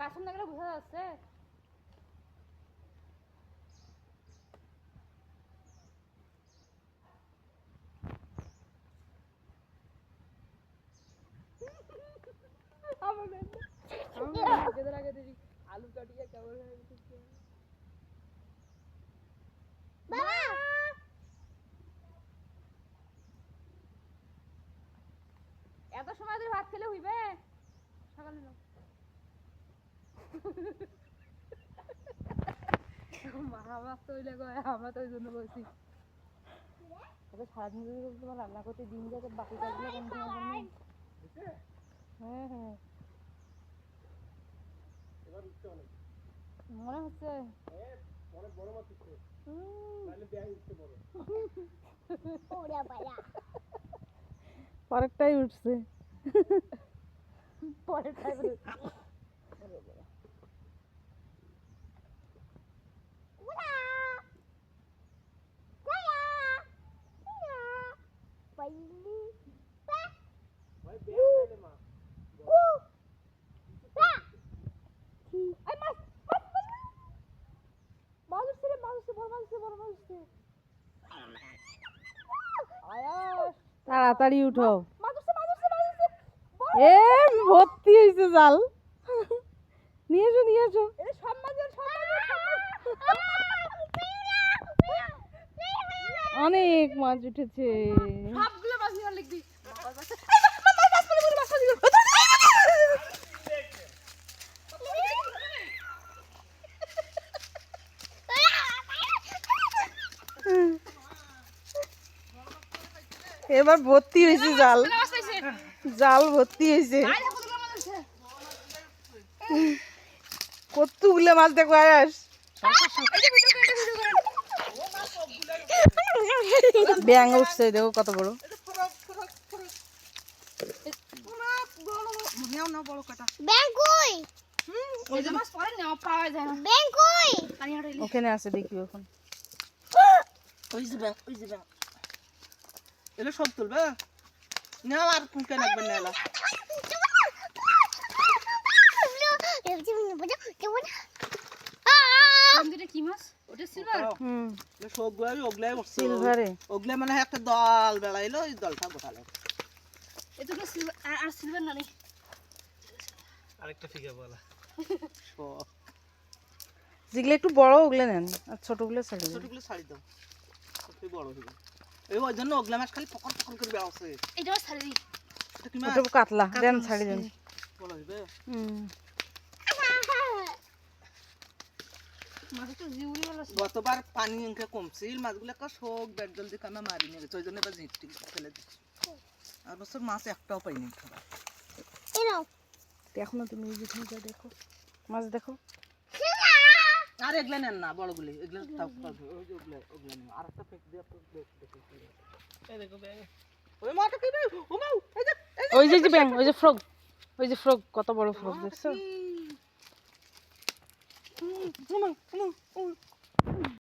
বাসন না গেলে বোঝা যাচ্ছে। আলু কাটিয়ে কেমন হয়ে গেছে এত সময় ধরে ভাত খেলে হইবে সকালে না মা বাপ তো হইলে কয় আমরা তো ওই জন্য বলছি তবে সারাদিন যদি তোমার রান্না করতে দিন যাতে বাকি কাজগুলো কোন সময় করবে হ্যাঁ হ্যাঁ এবার উঠছে অনেক মনে হচ্ছে অনেক বড় মাছ উঠছে তাহলে ব্যাগ উঠছে বড় ওরে বাবা পরেরটাই উঠছে পরেরটাই ভাই ব্যাগ খাইলে মা তাড়াতাড়ি উঠো এ ভর্তি হয়েছে জাল নিয়ে এসো নিয়ে এসো অনেক মাছ উঠেছে সবগুলো মাছ নিয়ে লিখবি এবার ভর্তি হয়েছে জাল জাল ভর্তি হয়েছে কতগুলো মাছ দেখো আয়াস ব্যাঙ উঠছে দেখো কত বড় ওখানে আছে দেখি এখন ওই যে ব্যাগ এলো সব তুলবে না আর কুঁকে লাগবে না এলা কি মাছ ওটা সিলভার সবগুলাই ওগুলাই উঠছে সিলভারে ওগুলা মানে একটা দল বেড়াইলো ওই দলটা গোটালো এটুকু সিলভার আর সিলভার না আরেকটা ফিগা বলা যেগুলো একটু বড় ওগুলো নেন আর ছোটগুলো ছাড়ি দেন ছোটগুলো ছাড়ি দাও সবই বড় হইবে এই ওই জন্য ওগুলা মাছ খালি পকর পকর করে বেড়াচ্ছে এটা ছাড়ি দিই এটা কি মাছ ওটা কাতলা দেন ছাড়ি দেন বড় হইবে মাছ তো জিউরি বলা গতবার পানি ইনকে কমছিল মাছগুলো একটা শোক ব্যাট জল দিয়ে কামা মারি নিয়ে গেছে ওই জন্য এবার ঝিঁকটি ফেলে দিচ্ছি আর বছর মাছ একটাও পাইনি খাবার এখনো তুমি যেখানে যা দেখো মাছ দেখো আর এগুলা নেন না বড়গুলি এগুলা তাও ওই যে ওগুলা নেন আর একটা ফেক দিয়ে এই দেখো ব্যাঙ ওই মাটা কি রে ও মাও ওই যে ব্যাঙ ওই যে ফ্রগ কত বড় ফ্রগ দেখছো ও মাও